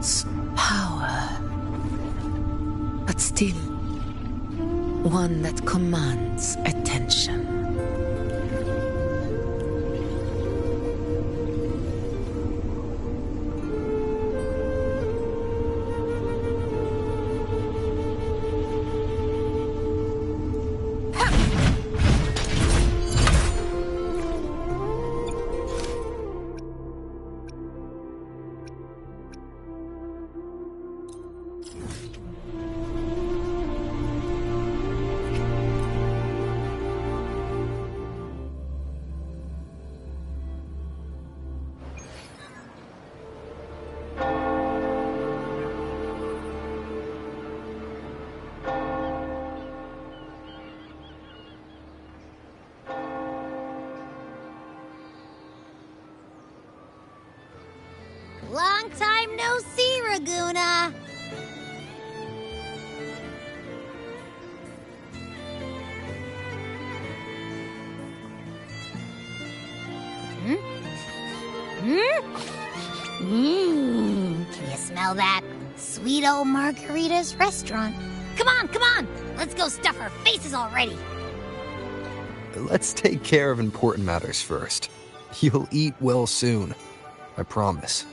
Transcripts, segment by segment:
holds power, but still one that commands attention. Long time no see, Raguna. Can you smell that? Sweet old Margarita's restaurant. Come on, come on! Let's go stuff our faces already. Let's take care of important matters first. You'll eat well soon. I promise.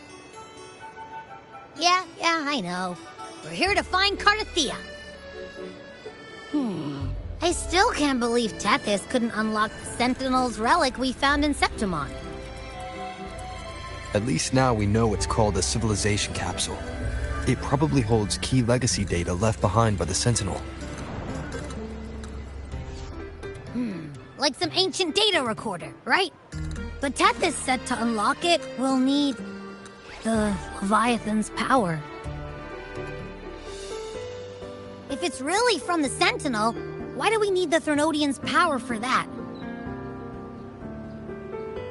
Yeah, I know. We're here to find Cardathia. I still can't believe Tethys couldn't unlock the Sentinel's relic we found in Septimon. At least now we know it's called a civilization capsule. It probably holds key legacy data left behind by the Sentinel. Like some ancient data recorder, right? But Tethys said to unlock it, we'll need the Leviathan's power. If it's really from the Sentinel, why do we need the Threnodian's power for that?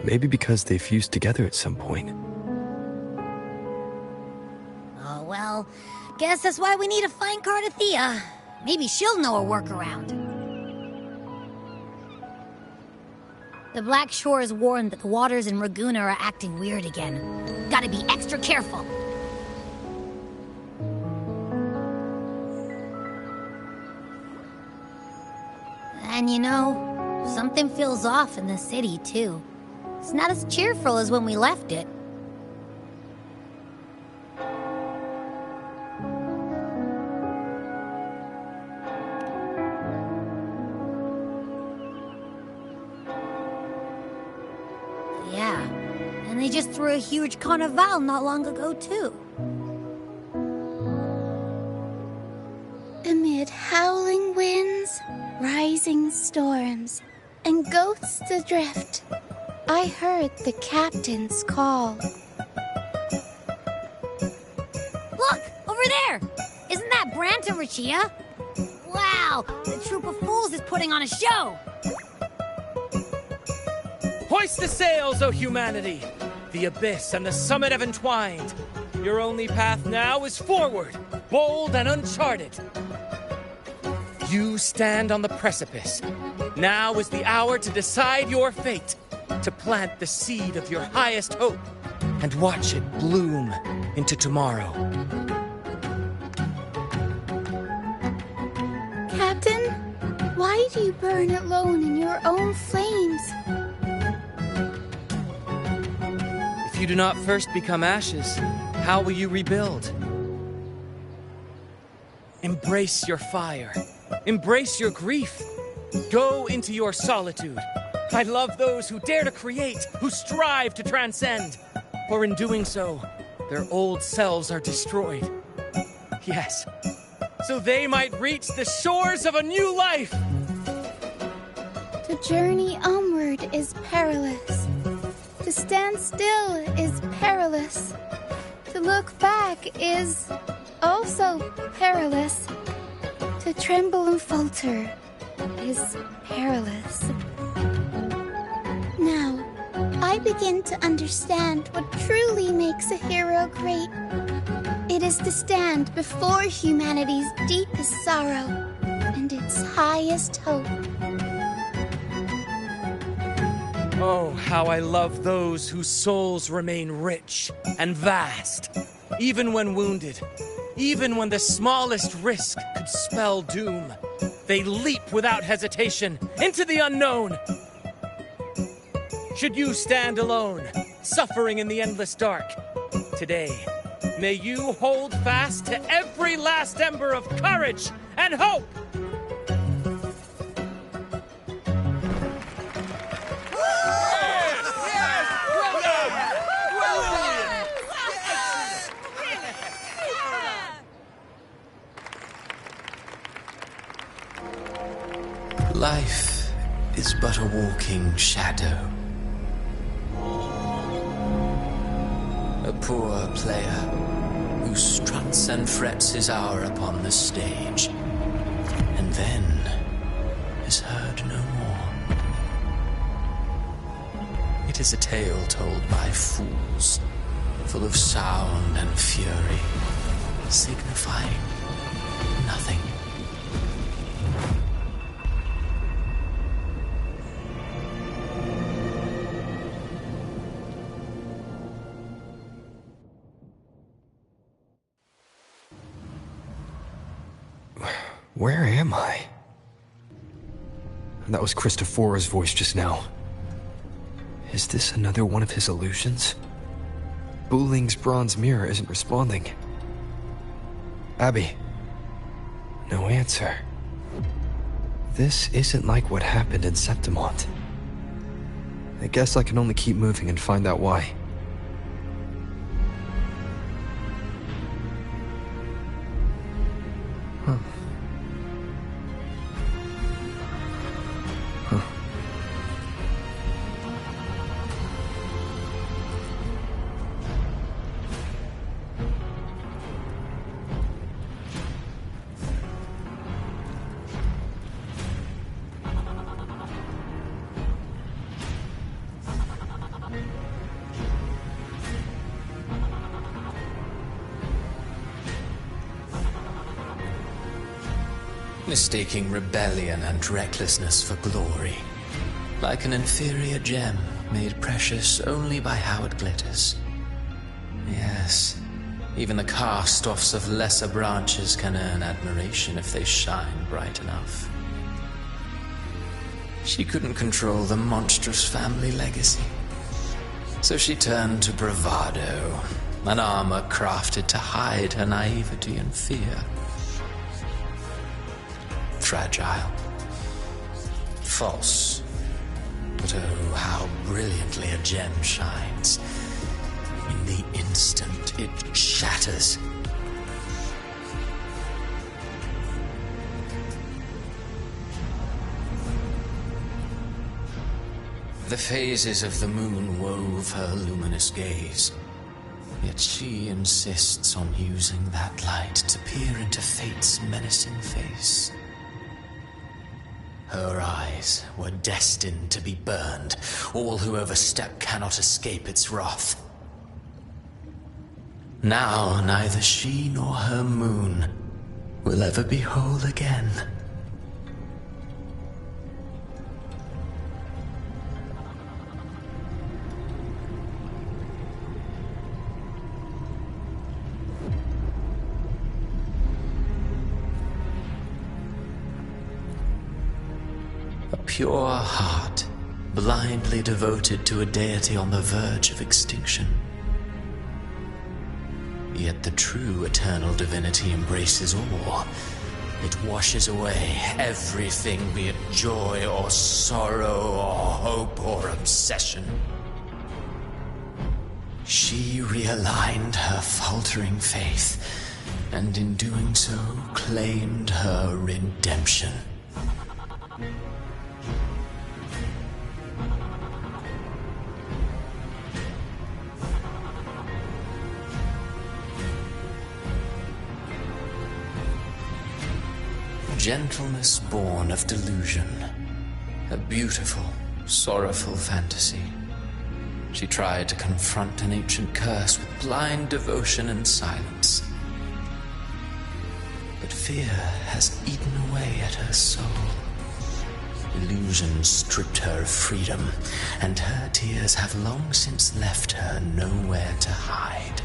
Maybe because they fused together at some point. Oh, well, guess that's why we need to find Cardathia. Maybe she'll know a workaround. The Black Shore is warned that the waters in Raguna are acting weird again. Gotta be extra careful. And you know, something feels off in the city, too. It's not as cheerful as when we left it. Yeah, and they just threw a huge carnival not long ago, too. Amid howling winds, rising storms, and ghosts adrift, I heard the captain's call. Look! Over there! Isn't that Brant and Rachia? Wow! The troop of fools is putting on a show! Hoist the sails, O humanity! The abyss and the summit have entwined. Your only path now is forward, bold and uncharted. You stand on the precipice. Now is the hour to decide your fate, to plant the seed of your highest hope, and watch it bloom into tomorrow. Captain, why do you burn alone in your own flames? If you do not first become ashes, how will you rebuild? Embrace your fire. Embrace your grief. Go into your solitude. I love those who dare to create, who strive to transcend. For in doing so, their old selves are destroyed. Yes, so they might reach the shores of a new life. To journey onward is perilous. To stand still is perilous. To look back is also perilous. To tremble and falter is perilous. Now, I begin to understand what truly makes a hero great. It is to stand before humanity's deepest sorrow and its highest hope. Oh, how I love those whose souls remain rich and vast. Even when wounded, even when the smallest risk could spell doom, they leap without hesitation into the unknown. Should you stand alone, suffering in the endless dark, today, may you hold fast to every last ember of courage and hope! Life is but a walking shadow. A poor player who struts and frets his hour upon the stage, and then is heard no more. It is a tale told by fools, full of sound and fury, signifying nothing. Where am I? That was Christophora's voice just now. Is this another one of his illusions? Buling's bronze mirror isn't responding. Abby. No answer. This isn't like what happened in Septimont. I guess I can only keep moving and find out why. Mistaking rebellion and recklessness for glory, like an inferior gem made precious only by how it glitters. Yes, even the cast-offs of lesser branches can earn admiration if they shine bright enough. She couldn't control the monstrous family legacy, so she turned to bravado, an armor crafted to hide her naivety and fear. Fragile, false, but oh, how brilliantly a gem shines. In the instant it shatters. The phases of the moon wove her luminous gaze, yet she insists on using that light to peer into fate's menacing face. Her eyes were destined to be burned. All who overstep cannot escape its wrath. Now neither she nor her moon will ever be whole again. A pure heart, blindly devoted to a deity on the verge of extinction. Yet the true eternal divinity embraces all. It washes away everything, be it joy or sorrow or hope or obsession. She realigned her faltering faith, and in doing so claimed her redemption. Gentleness born of delusion. A beautiful, sorrowful fantasy. She tried to confront an ancient curse with blind devotion and silence. But fear has eaten away at her soul. Illusion stripped her of freedom, and her tears have long since left her nowhere to hide.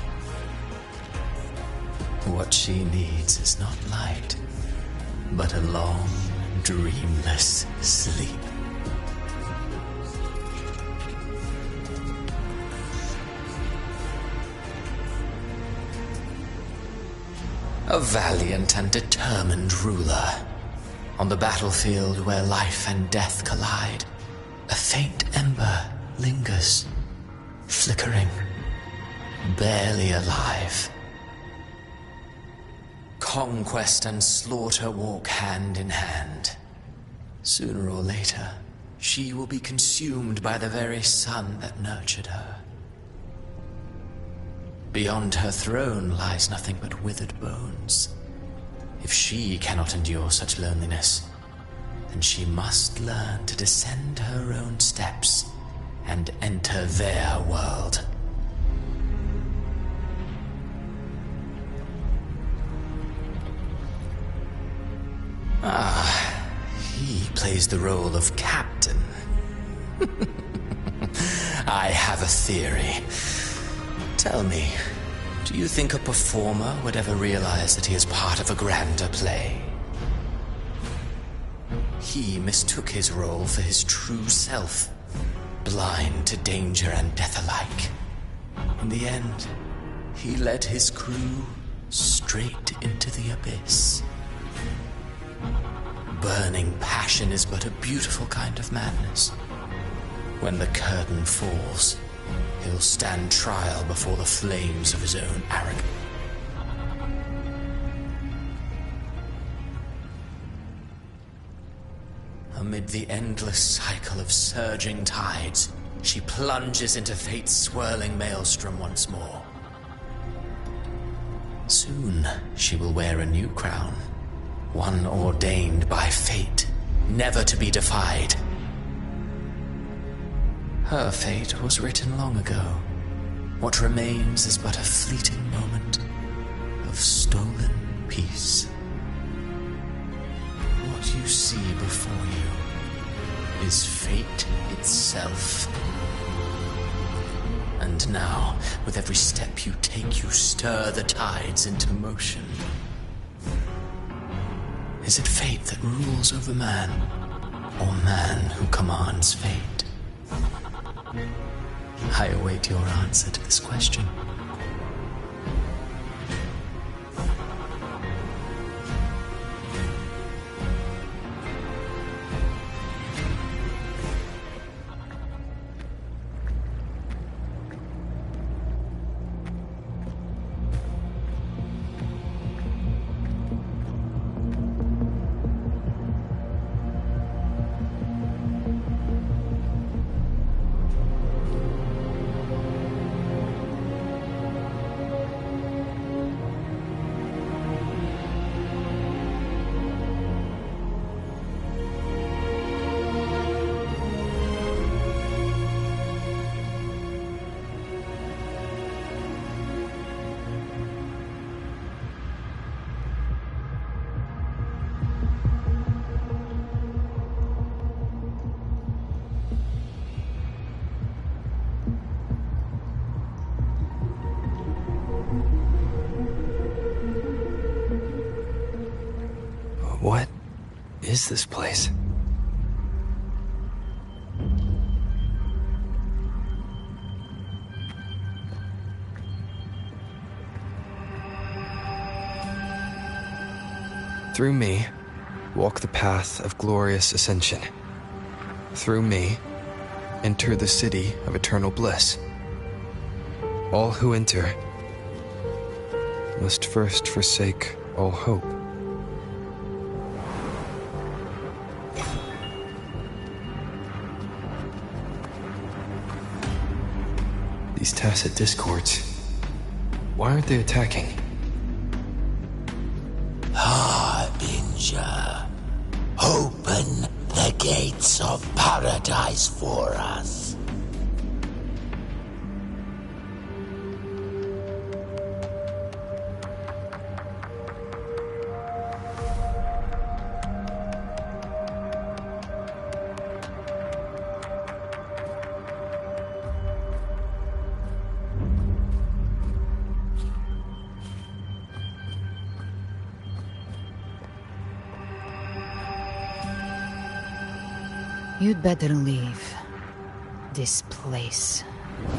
What she needs is not light, but a long, dreamless sleep. A valiant and determined ruler. On the battlefield where life and death collide, a faint ember lingers, flickering, barely alive. Conquest and slaughter walk hand in hand. Sooner or later, she will be consumed by the very sun that nurtured her. Beyond her throne lies nothing but withered bones. If she cannot endure such loneliness, then she must learn to descend her own steps and enter their world. He plays the role of captain. I have a theory. Tell me, do you think a performer would ever realize that he is part of a grander play? He mistook his role for his true self, blind to danger and death alike. In the end, he led his crew straight into the abyss. Burning passion is but a beautiful kind of madness. When the curtain falls, he'll stand trial before the flames of his own arrogance. Amid the endless cycle of surging tides, she plunges into fate's swirling maelstrom once more. Soon, she will wear a new crown, one ordained by fate, never to be defied. Her fate was written long ago. What remains is but a fleeting moment of stolen peace. What you see before you is fate itself. And now, with every step you take, you stir the tides into motion. Is it fate that rules over man, or man who commands fate? I await your answer to this question. What is this place? Through me, walk the path of glorious ascension. Through me, enter the city of eternal bliss. All who enter must first forsake all hope. These tacit discords, why aren't they attacking? Harbinger, open the gates of paradise for us. You'd better leave. This place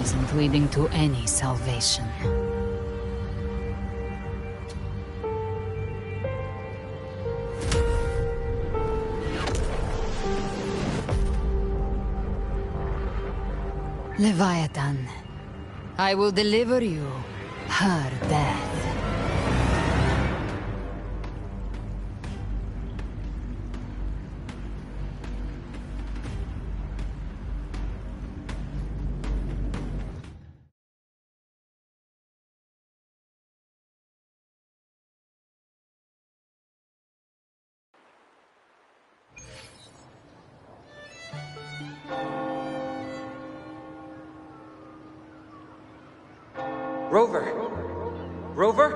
isn't leading to any salvation. Leviathan, I will deliver you her death. Rover! Rover?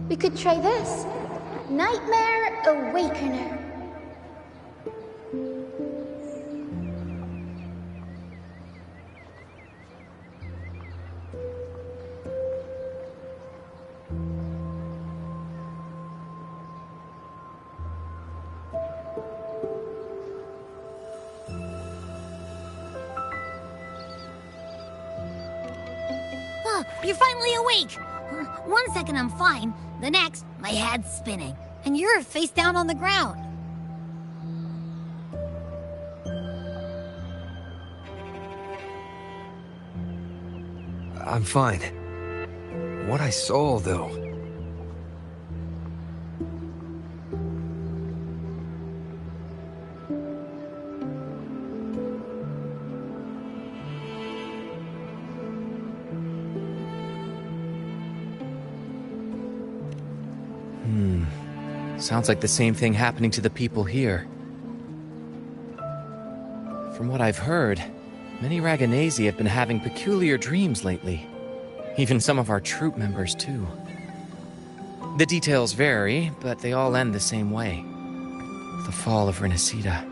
We could try this. Nightmare Awakener. Oh, you're finally awake! One second I'm fine, the next, my head's spinning, and you're face down on the ground. I'm fine. What I saw, though. Sounds like the same thing happening to the people here. From what I've heard, many Raganesi have been having peculiar dreams lately. Even some of our troop members, too. The details vary, but they all end the same way. The fall of Renacida.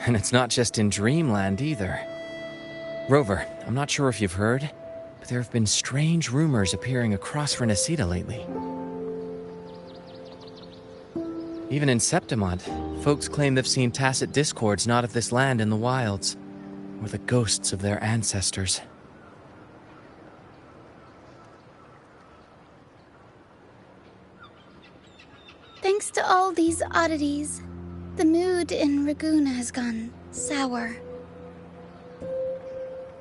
And it's not just in Dreamland, either. Rover, I'm not sure if you've heard, but there have been strange rumors appearing across Renacida lately. Even in Septimont, folks claim they've seen tacit discords not of this land in the wilds, or the ghosts of their ancestors. Thanks to all these oddities, the mood in Raguna has gone sour.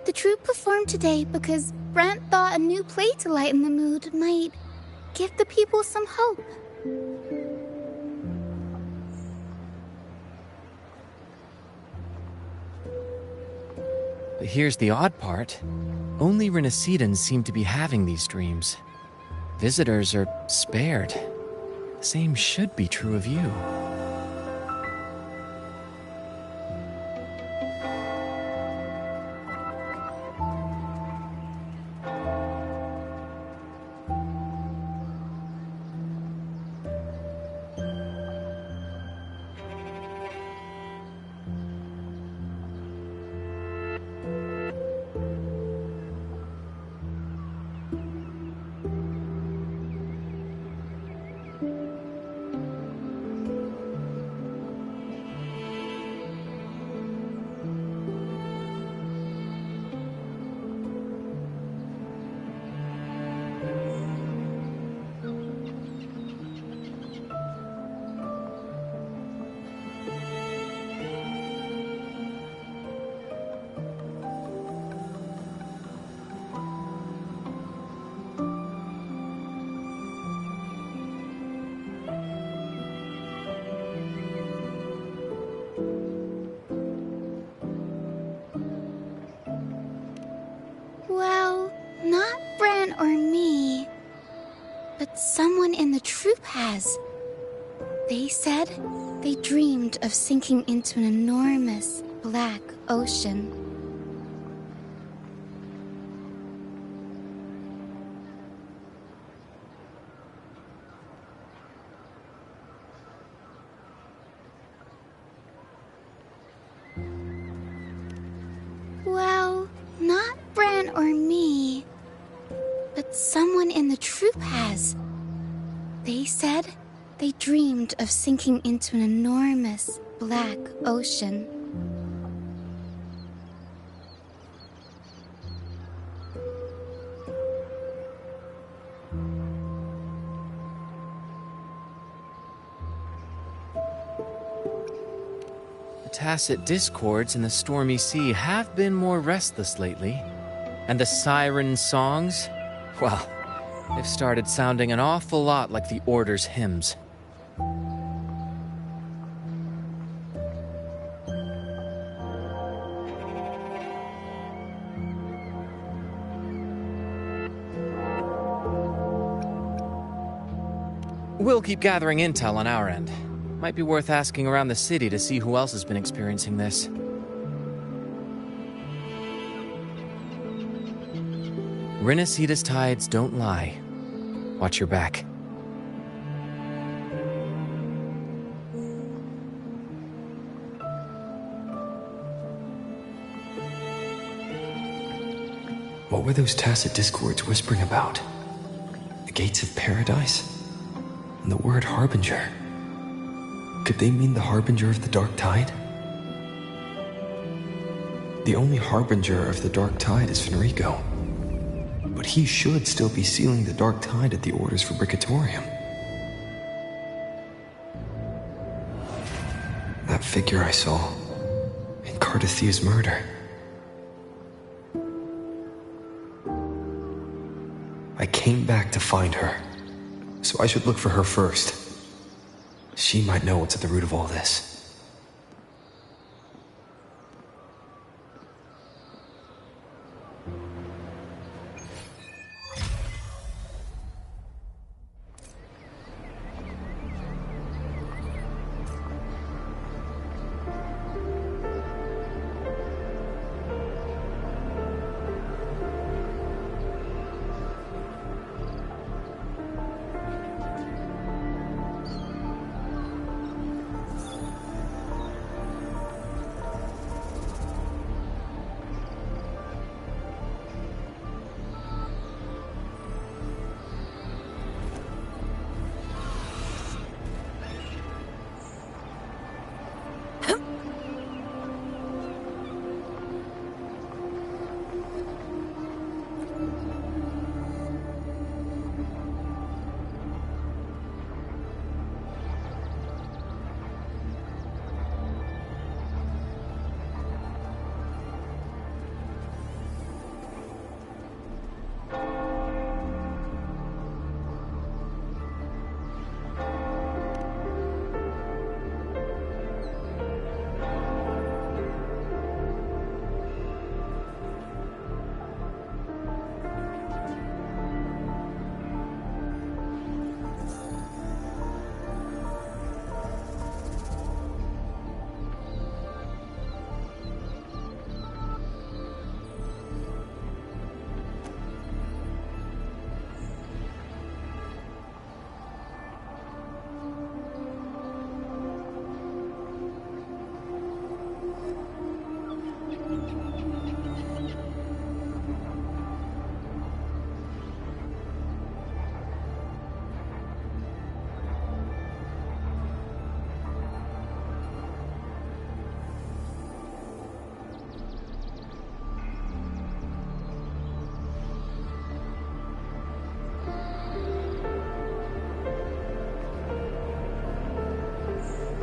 The troupe performed today because Brant thought a new play to lighten the mood might give the people some hope. But here's the odd part. Only Renacidans seem to be having these dreams. Visitors are spared. The same should be true of you. Well, not Bran or me, but someone in the troupe has. They said they dreamed of sinking into an enormous black ocean. that someone in the troop has. They said they dreamed of sinking into an enormous black ocean. The tacit discords in the stormy sea have been more restless lately. And the siren songs? Well, they've started sounding an awful lot like the Order's hymns. We'll keep gathering intel on our end. Might be worth asking around the city to see who else has been experiencing this. Rinasita's tides don't lie. Watch your back. What were those tacit discords whispering about? The gates of paradise? And the word harbinger? Could they mean the harbinger of the dark tide? The only harbinger of the dark tide is Fenrico. But he should still be sealing the dark tide at the Order's Fabricatorium. That figure I saw in Cardathia's murder. I came back to find her, so I should look for her first. She might know what's at the root of all this.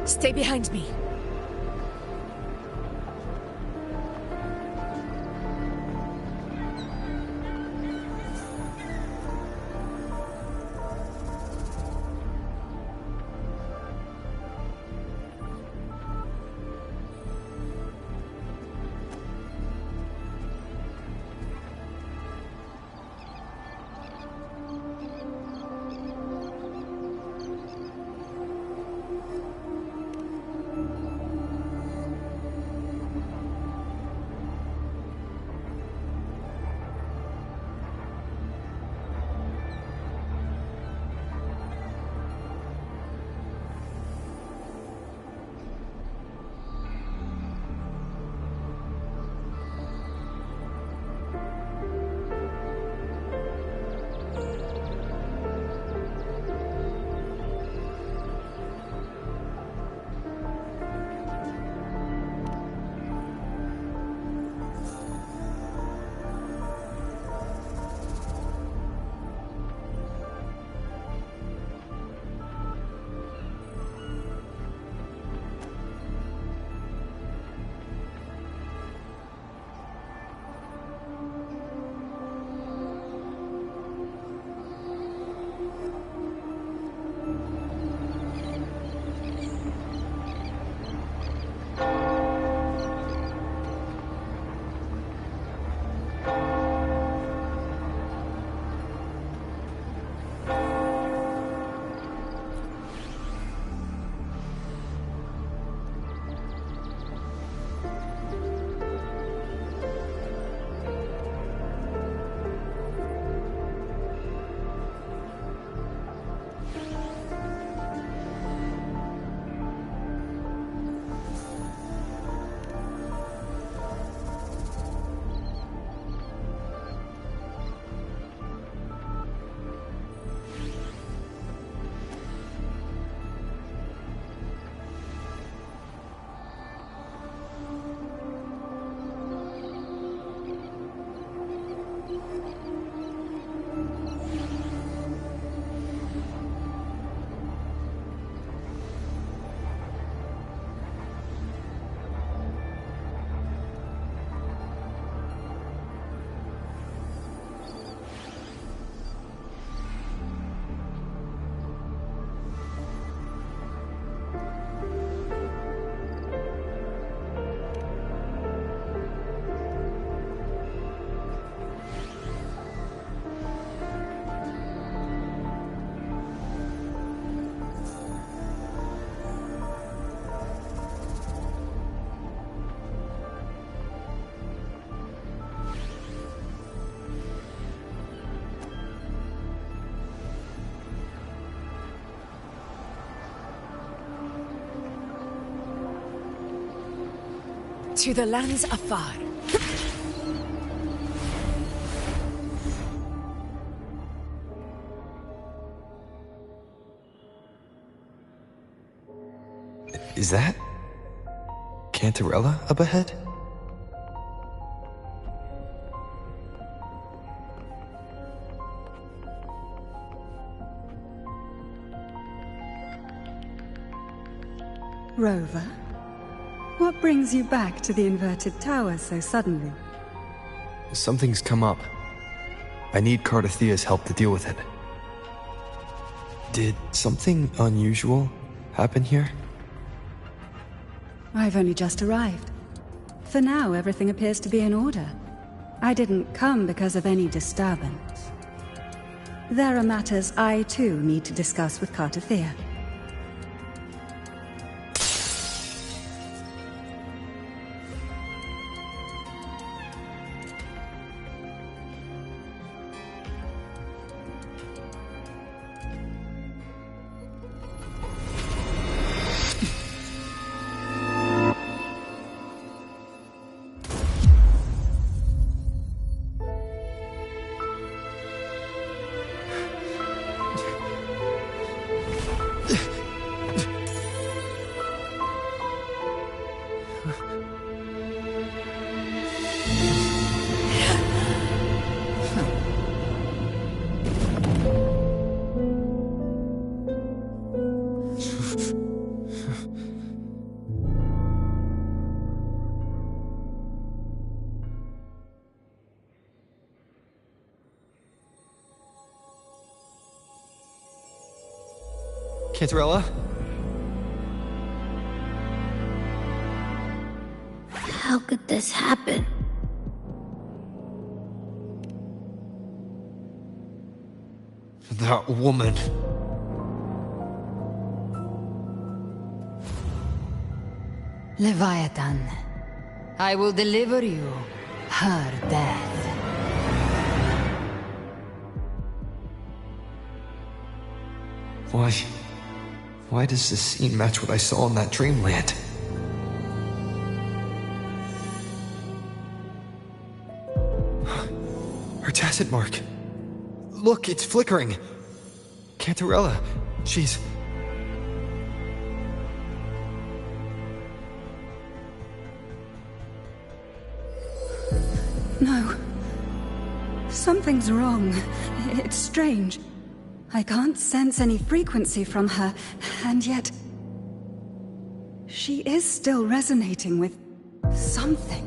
Stay behind me. To the lands afar. Is that Cantarella up ahead? Rover, what brings you back to the inverted tower so suddenly? Something's come up. I need Cardathia's help to deal with it. Did something unusual happen here? I've only just arrived. For now, everything appears to be in order. I didn't come because of any disturbance. There are matters I, too, need to discuss with Cardathia. Cantarella? How could this happen? That woman. Leviathan, I will deliver you her death. Why does this scene match what I saw in that dreamland? Her tacit mark. Look, it's flickering. Cantarella, she's... No. Something's wrong. It's strange. I can't sense any frequency from her, and yet... she is still resonating with... something.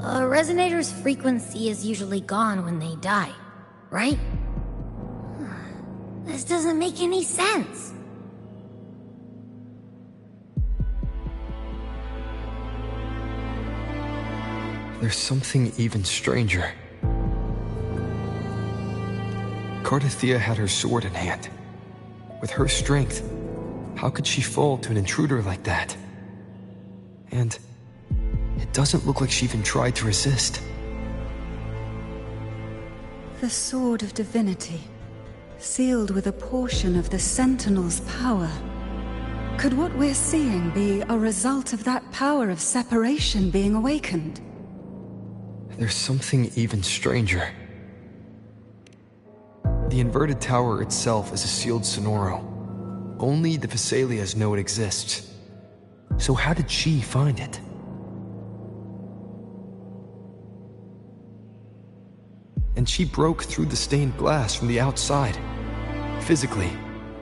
A resonator's frequency is usually gone when they die, right? This doesn't make any sense. There's something even stranger. Cardathia had her sword in hand. With her strength, how could she fall to an intruder like that? And it doesn't look like she even tried to resist. The Sword of Divinity, sealed with a portion of the Sentinel's power. Could what we're seeing be a result of that power of separation being awakened? There's something even stranger. The inverted tower itself is a sealed sonoro. Only the Vesalias know it exists. So how did she find it? And she broke through the stained glass from the outside. Physically,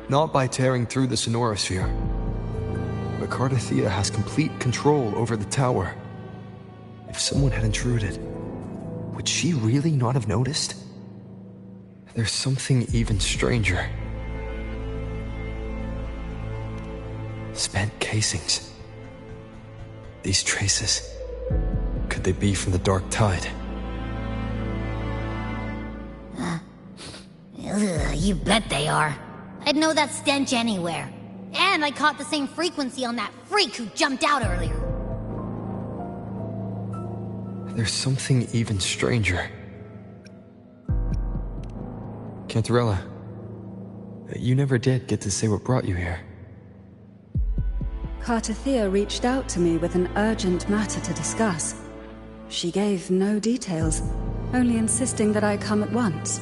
not by tearing through the sonorosphere. But Cardathia has complete control over the tower. If someone had intruded, would she really not have noticed? There's something even stranger. Spent casings. These traces, could they be from the Dark Tide? You bet they are. I'd know that stench anywhere. And I caught the same frequency on that freak who jumped out earlier. There's something even stranger. Cantarella, you never did get to say what brought you here. Cartathea reached out to me with an urgent matter to discuss. She gave no details, only insisting that I come at once.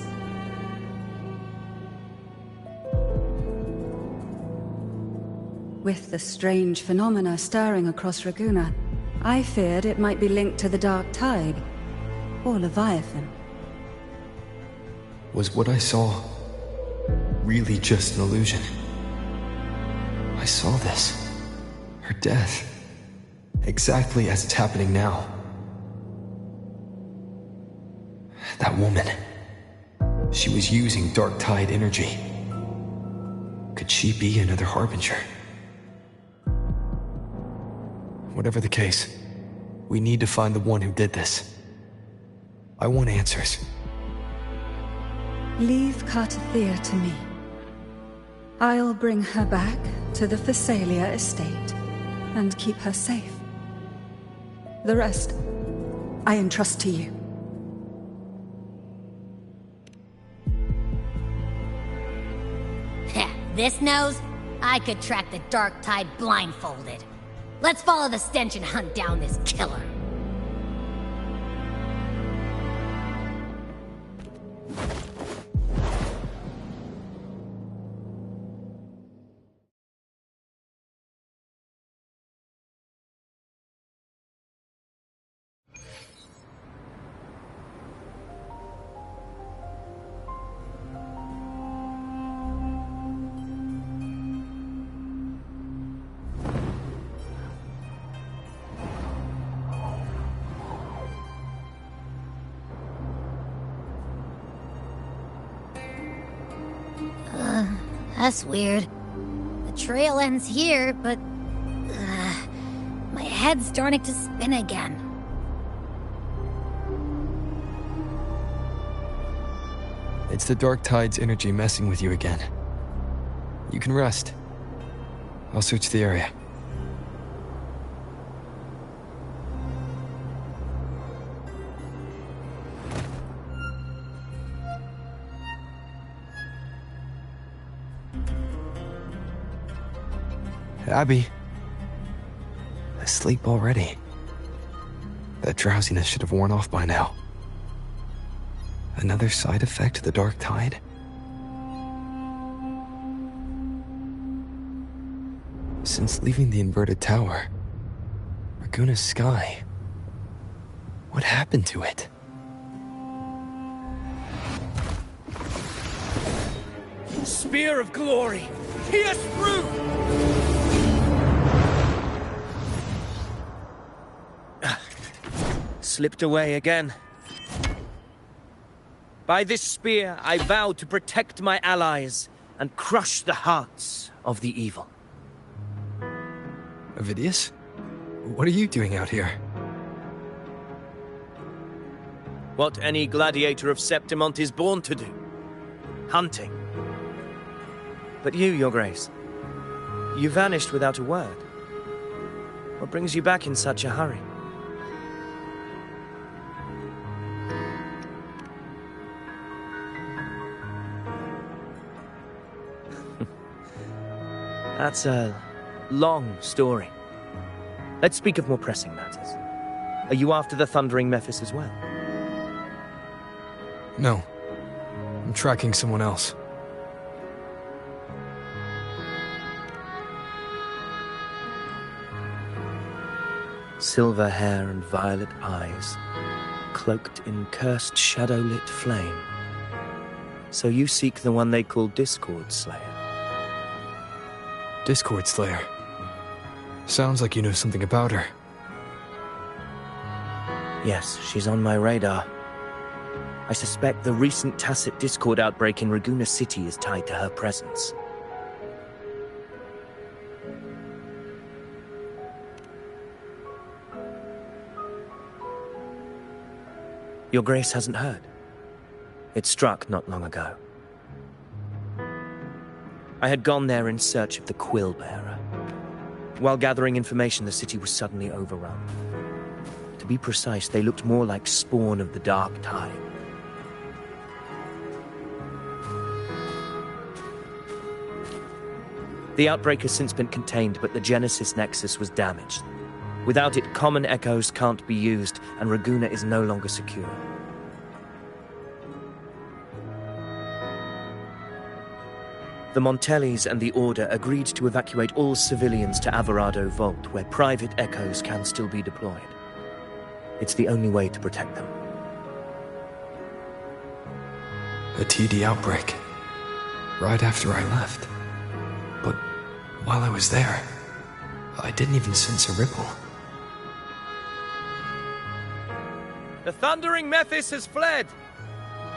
With the strange phenomena stirring across Raguna, I feared it might be linked to the Dark Tide, or Leviathan. Was what I saw really just an illusion? I saw this. Her death. Exactly as it's happening now. That woman. She was using Dark Tide energy. Could she be another Harbinger? Whatever the case, we need to find the one who did this. I want answers. Leave Cartathea to me. I'll bring her back to the Thessalia estate and keep her safe. The rest, I entrust to you. Heh, this nose? I could track the Dark Tide blindfolded. Let's follow the stench and hunt down this killer. That's weird. The trail ends here, but... my head's starting to spin again. It's the Dark Tide's energy messing with you again. You can rest. I'll search the area. Abby. Asleep already. That drowsiness should have worn off by now. Another side effect of the Dark Tide? Since leaving the inverted tower, Raguna's sky, what happened to it? Spear of glory! Pierce through! Slipped away again. By this spear, I vow to protect my allies and crush the hearts of the evil. Avidius? What are you doing out here? What any gladiator of Septimont is born to do. Hunting. But you, Your Grace, you vanished without a word. What brings you back in such a hurry? That's a long story. Let's speak of more pressing matters. Are you after the Thundering Mephis as well? No. I'm tracking someone else. Silver hair and violet eyes, cloaked in cursed shadow-lit flame. So you seek the one they call Discord Slayer. Discord Slayer. Sounds like you know something about her. Yes, she's on my radar. I suspect the recent tacit Discord outbreak in Raguna City is tied to her presence. Your Grace hasn't heard. It struck not long ago. I had gone there in search of the Quill Bearer. While gathering information, the city was suddenly overrun. To be precise, they looked more like spawn of the Dark Tide. The outbreak has since been contained, but the Genesis Nexus was damaged. Without it, common echoes can't be used, and Raguna is no longer secure. The Montellis and the Order agreed to evacuate all civilians to Alvarado Vault, where private echoes can still be deployed. It's the only way to protect them. A TD outbreak. Right after I left. But while I was there, I didn't even sense a ripple. The Thundering Mephis has fled.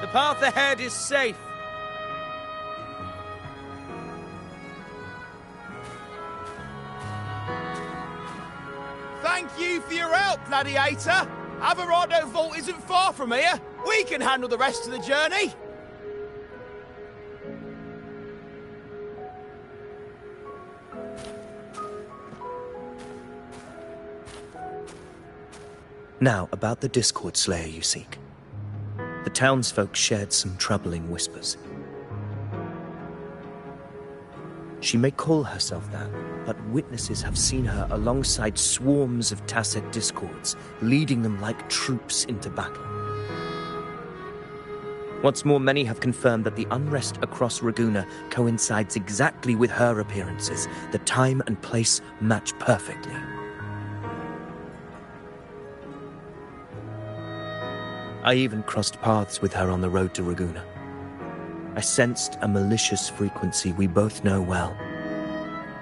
The path ahead is safe. Thank you for your help, Gladiator. Alvarado Vault isn't far from here. We can handle the rest of the journey. Now, about the Discord Slayer you seek. The townsfolk shared some troubling whispers. She may call herself that, but witnesses have seen her alongside swarms of Tacet Discords, leading them like troops into battle. What's more, many have confirmed that the unrest across Raguna coincides exactly with her appearances. The time and place match perfectly. I even crossed paths with her on the road to Raguna. I sensed a malicious frequency we both know well.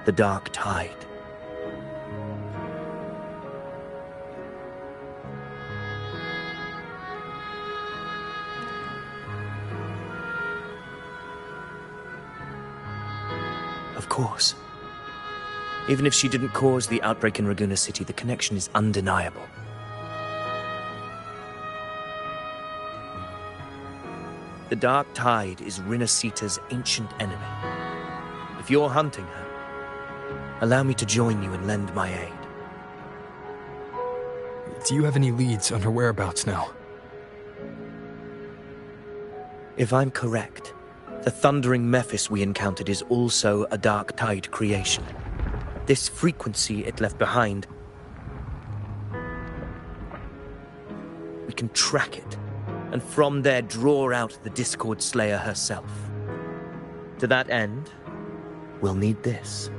The Dark Tide. Of course. Even if she didn't cause the outbreak in Raguna City, the connection is undeniable. The Dark Tide is Rinasita's ancient enemy. If you're hunting her, allow me to join you and lend my aid. Do you have any leads on her whereabouts now? If I'm correct, the Thundering Mephis we encountered is also a Dark Tide creation. This frequency it left behind, we can track it, and from there draw out the Discord Slayer herself. To that end, we'll need this.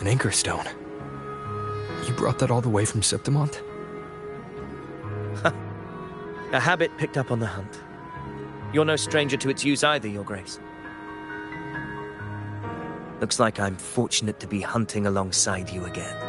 An anchor stone. You brought that all the way from Septimont? A habit picked up on the hunt. You're no stranger to its use either, Your Grace. Looks like I'm fortunate to be hunting alongside you again.